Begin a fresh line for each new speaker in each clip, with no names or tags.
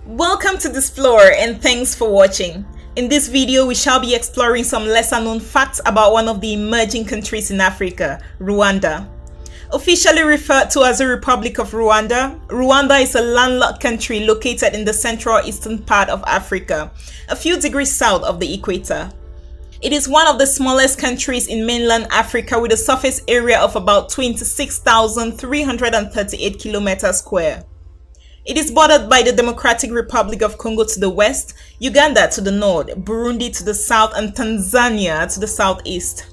Welcome to Displore and thanks for watching. In this video, we shall be exploring some lesser known facts about one of the emerging countries in Africa, Rwanda. Officially referred to as the Republic of Rwanda, Rwanda is a landlocked country located in the central eastern part of Africa, a few degrees south of the equator. It is one of the smallest countries in mainland Africa with a surface area of about 26,338 kilometers square. It is bordered by the Democratic Republic of Congo to the west, Uganda to the north, Burundi to the south, and Tanzania to the southeast.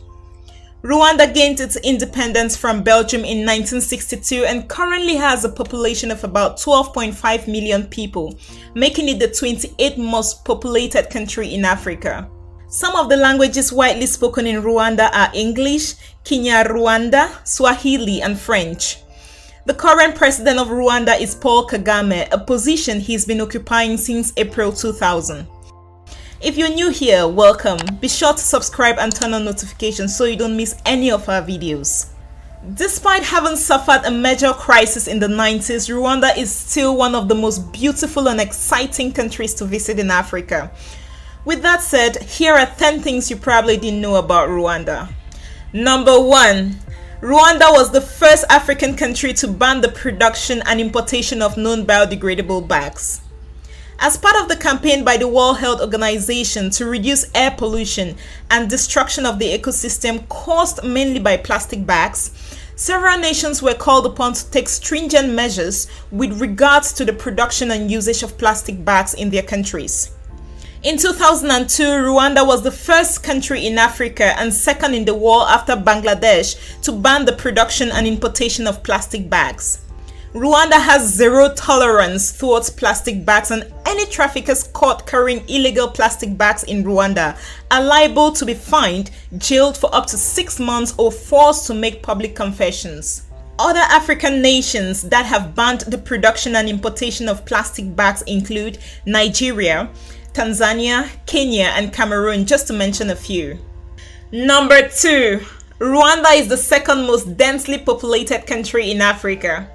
Rwanda gained its independence from Belgium in 1962 and currently has a population of about 12.5 million people, making it the 28th most populated country in Africa. Some of the languages widely spoken in Rwanda are English, Kinyarwanda, Swahili, and French. The current president of Rwanda is Paul Kagame, a position he's been occupying since April 2000. If you're new here, welcome. Be sure to subscribe and turn on notifications so you don't miss any of our videos. Despite having suffered a major crisis in the 90s, Rwanda is still one of the most beautiful and exciting countries to visit in Africa. With that said, here are 10 things you probably didn't know about Rwanda. Number 1. Rwanda was the first African country to ban the production and importation of non-biodegradable bags. As part of the campaign by the World Health Organization to reduce air pollution and destruction of the ecosystem caused mainly by plastic bags, several nations were called upon to take stringent measures with regards to the production and usage of plastic bags in their countries. In 2002, Rwanda was the first country in Africa and second in the world after Bangladesh to ban the production and importation of plastic bags. Rwanda has zero tolerance towards plastic bags, and any traffickers caught carrying illegal plastic bags in Rwanda are liable to be fined, jailed for up to 6 months, or forced to make public confessions. Other African nations that have banned the production and importation of plastic bags include Nigeria, Tanzania, Kenya, and Cameroon, just to mention a few. Number 2. Rwanda is the second most densely populated country in Africa.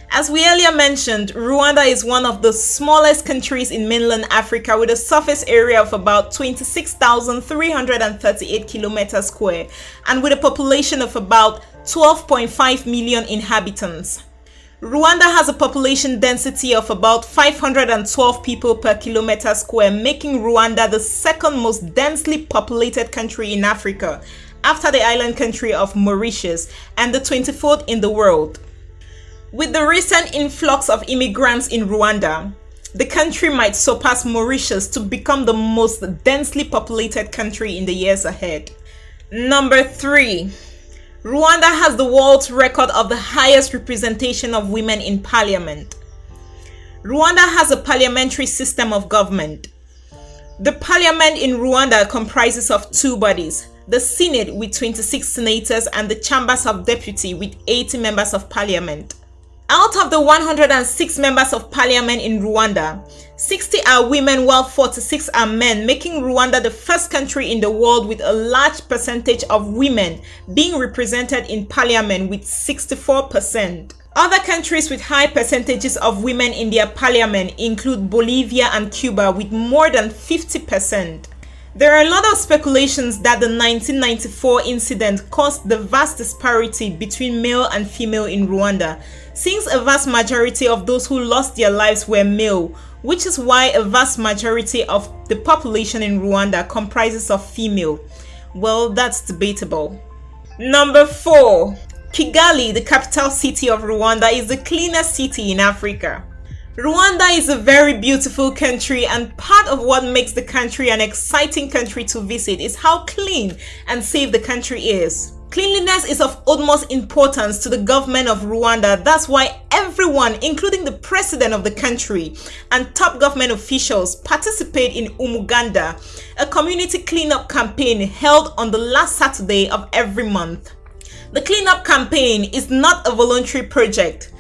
As we earlier mentioned, Rwanda is one of the smallest countries in mainland Africa with a surface area of about 26,338 kilometers square and with a population of about 12.5 million inhabitants. Rwanda has a population density of about 512 people per kilometer square, making Rwanda the second most densely populated country in Africa, after the island country of Mauritius, and the 24th in the world. With the recent influx of immigrants in Rwanda, the country might surpass Mauritius to become the most densely populated country in the years ahead. Number 3. Rwanda has the world's record of the highest representation of women in parliament. Rwanda has a parliamentary system of government. The parliament in Rwanda comprises of 2 bodies, the Senate with 26 senators and the Chambers of Deputy with 80 members of parliament. Out of the 106 members of parliament in Rwanda, 60 are women while 46 are men, making Rwanda the first country in the world with a large percentage of women being represented in parliament with 64%. Other countries with high percentages of women in their parliament include Bolivia and Cuba with more than 50%. There are a lot of speculations that the 1994 incident caused the vast disparity between male and female in Rwanda, since a vast majority of those who lost their lives were male, which is why a vast majority of the population in Rwanda comprises of female. Well, that's debatable. Number 4. Kigali, the capital city of Rwanda, is the cleanest city in Africa. Rwanda is a very beautiful country, and part of what makes the country an exciting country to visit is how clean and safe the country is. Cleanliness is of utmost importance to the government of Rwanda. That's why everyone, including the president of the country and top government officials, participate in Umuganda, a community cleanup campaign held on the last Saturday of every month. The cleanup campaign is not a voluntary project.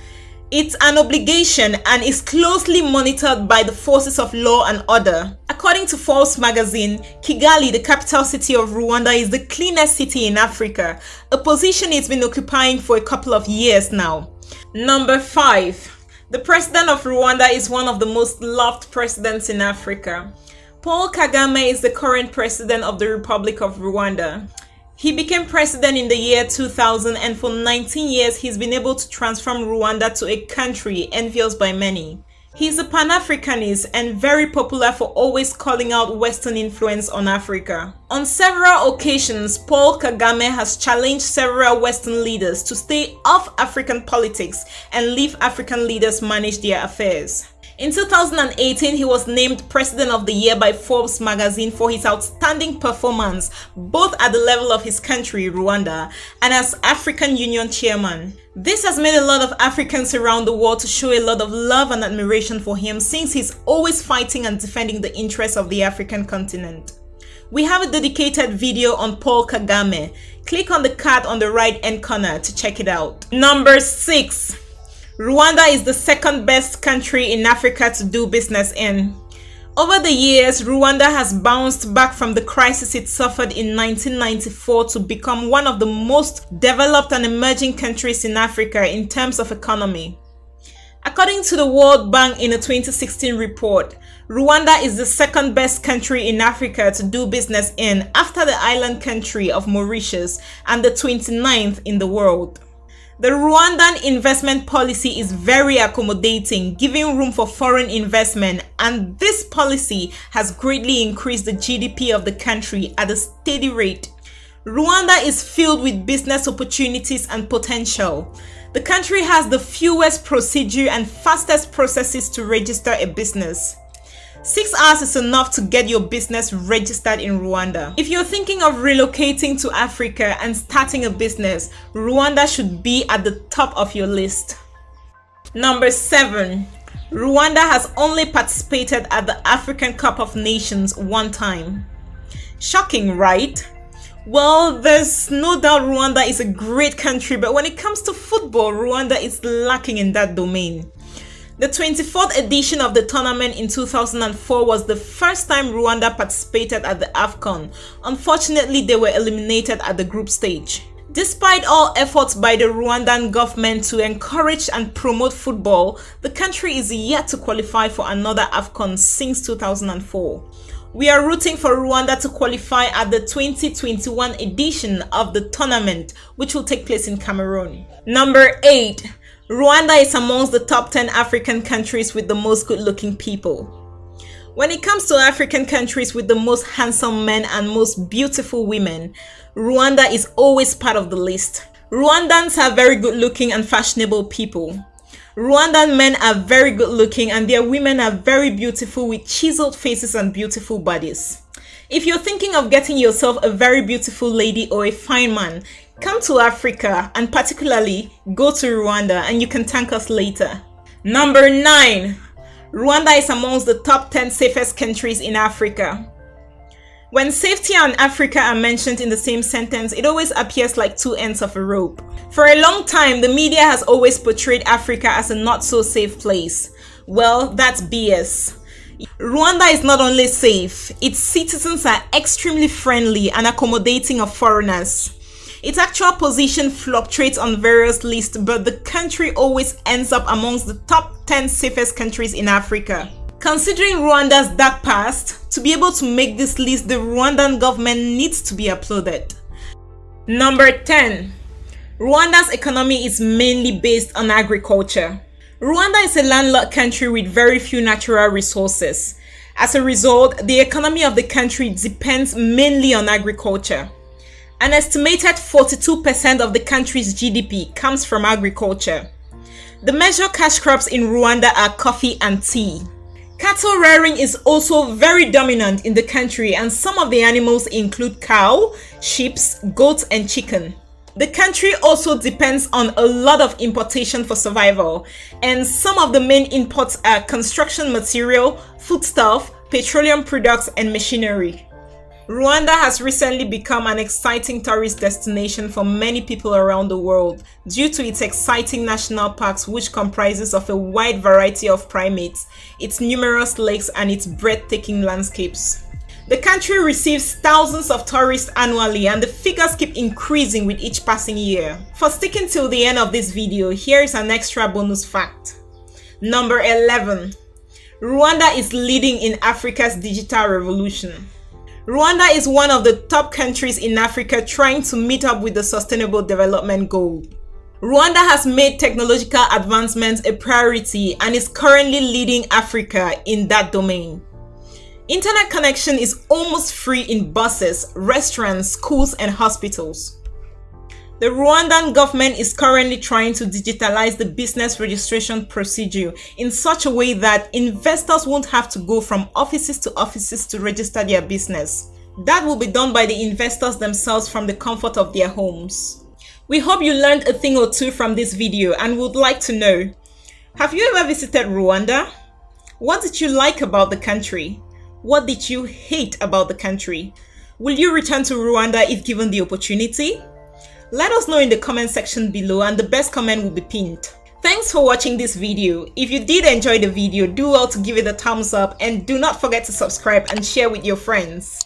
It's an obligation and is closely monitored by the forces of law and order. According to Forbes magazine, Kigali, the capital city of Rwanda, is the cleanest city in Africa, a position it's been occupying for a couple of years now. Number 5. The President of Rwanda is one of the most loved presidents in Africa. Paul Kagame is the current President of the Republic of Rwanda. He became president in the year 2000, and for 19 years he's been able to transform Rwanda to a country envious by many. He's a Pan-Africanist and very popular for always calling out Western influence on Africa. On several occasions, Paul Kagame has challenged several Western leaders to stay off African politics and leave African leaders manage their affairs. In 2018, he was named President of the Year by Forbes magazine for his outstanding performance both at the level of his country, Rwanda, and as African Union Chairman. This has made a lot of Africans around the world to show a lot of love and admiration for him, since he's always fighting and defending the interests of the African continent. We have a dedicated video on Paul Kagame. Click on the card on the right hand corner to check it out. Number 6. Rwanda is the second best country in Africa to do business in. Over the years, Rwanda has bounced back from the crisis it suffered in 1994 to become one of the most developed and emerging countries in Africa in terms of economy. According to the World Bank in a 2016 report, Rwanda is the second best country in Africa to do business in after the island country of Mauritius and the 29th in the world. The Rwandan investment policy is very accommodating, giving room for foreign investment, and this policy has greatly increased the GDP of the country at a steady rate. Rwanda is filled with business opportunities and potential. The country has the fewest procedure and fastest processes to register a business. 6 hours is enough to get your business registered in Rwanda. If you're thinking of relocating to Africa and starting a business, Rwanda should be at the top of your list. Number 7. Rwanda has only participated at the African Cup of Nations one time. Shocking, right? Well, there's no doubt Rwanda is a great country, but when it comes to football, Rwanda is lacking in that domain. The 24th edition of the tournament in 2004 was the first time Rwanda participated at the AFCON. Unfortunately, they were eliminated at the group stage. Despite all efforts by the Rwandan government to encourage and promote football, the country is yet to qualify for another AFCON since 2004. We are rooting for Rwanda to qualify at the 2021 edition of the tournament, which will take place in Cameroon. Number 8. Rwanda is amongst the top 10 African countries with the most good-looking people. When it comes to African countries with the most handsome men and most beautiful women, Rwanda is always part of the list. Rwandans are very good-looking and fashionable people. Rwandan men are very good-looking and their women are very beautiful with chiseled faces and beautiful bodies. If you're thinking of getting yourself a very beautiful lady or a fine man, come to Africa and particularly go to Rwanda and you can thank us later. Number 9. Rwanda is amongst the top 10 safest countries in Africa. When safety and Africa are mentioned in the same sentence, it always appears like two ends of a rope. For a long time, the media has always portrayed Africa as a not so safe place. Well, that's BS. Rwanda is not only safe, its citizens are extremely friendly and accommodating of foreigners. Its actual position fluctuates on various lists, but the country always ends up amongst the top 10 safest countries in Africa. Considering Rwanda's dark past, to be able to make this list, the Rwandan government needs to be applauded. Number 10. Rwanda's economy is mainly based on agriculture. Rwanda is a landlocked country with very few natural resources. As a result, the economy of the country depends mainly on agriculture. An estimated 42% of the country's GDP comes from agriculture. The major cash crops in Rwanda are coffee and tea. Cattle rearing is also very dominant in the country, and some of the animals include cow, sheep, goats, and chicken. The country also depends on a lot of importation for survival, and some of the main imports are construction material, foodstuff, petroleum products, and machinery. Rwanda has recently become an exciting tourist destination for many people around the world due to its exciting national parks, which comprises of a wide variety of primates, its numerous lakes, and its breathtaking landscapes. The country receives thousands of tourists annually, and the figures keep increasing with each passing year. For sticking till the end of this video, here is an extra bonus fact. Number 11. Rwanda is leading in Africa's digital revolution. Rwanda is one of the top countries in Africa trying to meet up with the Sustainable Development Goal. Rwanda has made technological advancements a priority and is currently leading Africa in that domain. Internet connection is almost free in buses, restaurants, schools, and hospitals. The Rwandan government is currently trying to digitalize the business registration procedure in such a way that investors won't have to go from offices to register their business. That will be done by the investors themselves from the comfort of their homes. We hope you learned a thing or two from this video and would like to know, have you ever visited Rwanda? What did you like about the country? What did you hate about the country? Will you return to Rwanda if given the opportunity? Let us know in the comment section below and the best comment will be pinned. Thanks for watching this video. If you did enjoy the video, do well to give it a thumbs up and do not forget to subscribe and share with your friends.